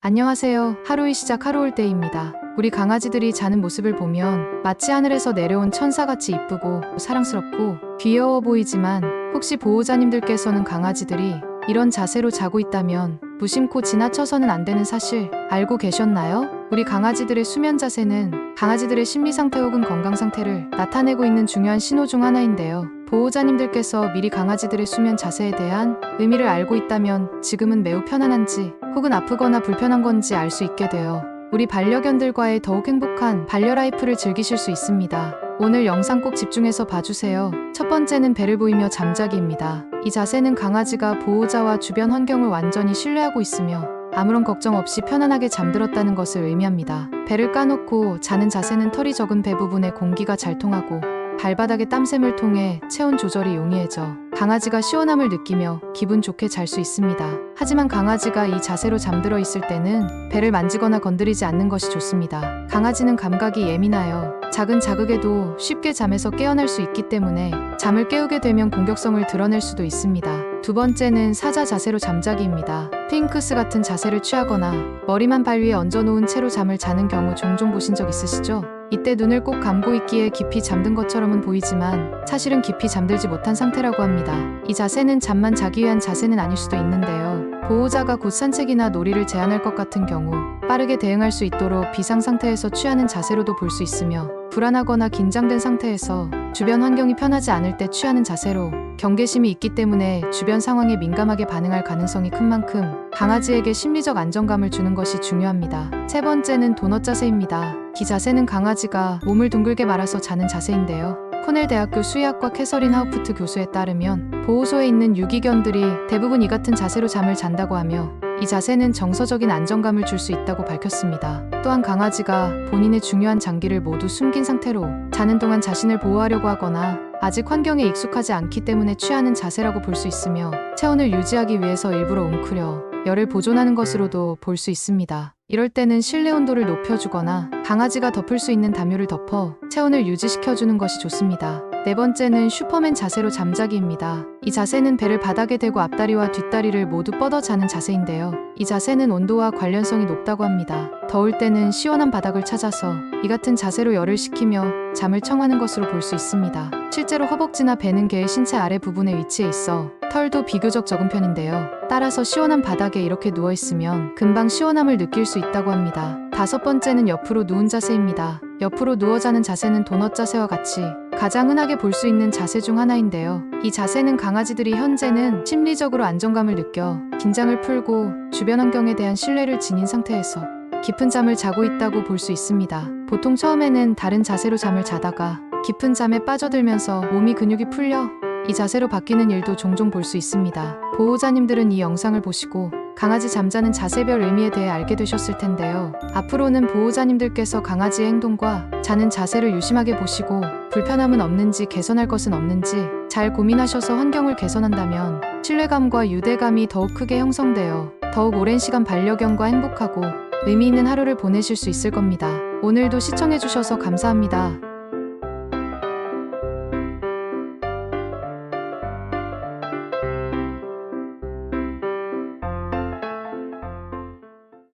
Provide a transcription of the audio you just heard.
안녕하세요. 하루의 시작 하루올 때입니다. 우리 강아지들이 자는 모습을 보면 마치 하늘에서 내려온 천사같이 이쁘고 사랑스럽고 귀여워 보이지만 혹시 보호자님들께서는 강아지들이 이런 자세로 자고 있다면 무심코 지나쳐서는 안 되는 사실 알고 계셨나요? 우리 강아지들의 수면 자세는 강아지들의 심리 상태 혹은 건강 상태를 나타내고 있는 중요한 신호 중 하나인데요. 보호자님들께서 미리 강아지들의 수면 자세에 대한 의미를 알고 있다면 지금은 매우 편안한지 혹은 아프거나 불편한 건지 알 수 있게 되어 우리 반려견들과의 더욱 행복한 반려라이프를 즐기실 수 있습니다. 오늘 영상 꼭 집중해서 봐주세요. 첫 번째는 배를 보이며 잠자기입니다. 이 자세는 강아지가 보호자와 주변 환경을 완전히 신뢰하고 있으며 아무런 걱정 없이 편안하게 잠들었다는 것을 의미합니다. 배를 까놓고 자는 자세는 털이 적은 배 부분에 공기가 잘 통하고 발바닥의 땀샘을 통해 체온 조절이 용이해져 강아지가 시원함을 느끼며 기분 좋게 잘 수 있습니다. 하지만 강아지가 이 자세로 잠들어 있을 때는 배를 만지거나 건드리지 않는 것이 좋습니다. 강아지는 감각이 예민하여 작은 자극에도 쉽게 잠에서 깨어날 수 있기 때문에 잠을 깨우게 되면 공격성을 드러낼 수도 있습니다. 두 번째는 사자 자세로 잠자기입니다. 스핑크스 같은 자세를 취하거나 머리만 발 위에 얹어놓은 채로 잠을 자는 경우 종종 보신 적 있으시죠? 이때 눈을 꼭 감고 있기에 깊이 잠든 것처럼은 보이지만 사실은 깊이 잠들지 못한 상태라고 합니다. 이 자세는 잠만 자기 위한 자세는 아닐 수도 있는데요. 보호자가 곧 산책이나 놀이를 제한할 것 같은 경우 빠르게 대응할 수 있도록 비상 상태에서 취하는 자세로도 볼 수 있으며 불안하거나 긴장된 상태에서 주변 환경이 편하지 않을 때 취하는 자세로 경계심이 있기 때문에 주변 상황에 민감하게 반응할 가능성이 큰 만큼 강아지에게 심리적 안정감을 주는 것이 중요합니다. 세 번째는 도넛 자세입니다. 이 자세는 강아지가 몸을 둥글게 말아서 자는 자세인데요. 코넬 대학교 수의학과 캐서린 하우프트 교수에 따르면 보호소에 있는 유기견들이 대부분 이 같은 자세로 잠을 잔다고 하며 이 자세는 정서적인 안정감을 줄 수 있다고 밝혔습니다. 또한 강아지가 본인의 중요한 장기를 모두 숨긴 상태로 자는 동안 자신을 보호하려고 하거나 아직 환경에 익숙하지 않기 때문에 취하는 자세라고 볼 수 있으며 체온을 유지하기 위해서 일부러 웅크려 열을 보존하는 것으로도 볼 수 있습니다. 이럴 때는 실내 온도를 높여주거나 강아지가 덮을 수 있는 담요를 덮어 체온을 유지시켜주는 것이 좋습니다. 네 번째는 슈퍼맨 자세로 잠자기입니다. 이 자세는 배를 바닥에 대고 앞다리와 뒷다리를 모두 뻗어 자는 자세인데요. 이 자세는 온도와 관련성이 높다고 합니다. 더울 때는 시원한 바닥을 찾아서 이 같은 자세로 열을 식히며 잠을 청하는 것으로 볼 수 있습니다. 실제로 허벅지나 배는 개의 신체 아래 부분에 위치해 있어 털도 비교적 적은 편인데요. 따라서 시원한 바닥에 이렇게 누워있으면 금방 시원함을 느낄 수 있다고 합니다. 다섯 번째는 옆으로 누운 자세입니다. 옆으로 누워 자는 자세는 도넛 자세와 같이 가장 흔하게 볼 수 있는 자세 중 하나인데요. 이 자세는 강아지들이 현재는 심리적으로 안정감을 느껴 긴장을 풀고 주변 환경에 대한 신뢰를 지닌 상태에서 깊은 잠을 자고 있다고 볼 수 있습니다. 보통 처음에는 다른 자세로 잠을 자다가 깊은 잠에 빠져들면서 몸이 근육이 풀려 이 자세로 바뀌는 일도 종종 볼 수 있습니다. 보호자님들은 이 영상을 보시고 강아지 잠자는 자세별 의미에 대해 알게 되셨을 텐데요. 앞으로는 보호자님들께서 강아지의 행동과 자는 자세를 유심하게 보시고 불편함은 없는지 개선할 것은 없는지 잘 고민하셔서 환경을 개선한다면 신뢰감과 유대감이 더욱 크게 형성되어 더욱 오랜 시간 반려견과 행복하고 의미 있는 하루를 보내실 수 있을 겁니다. 오늘도 시청해주셔서 감사합니다.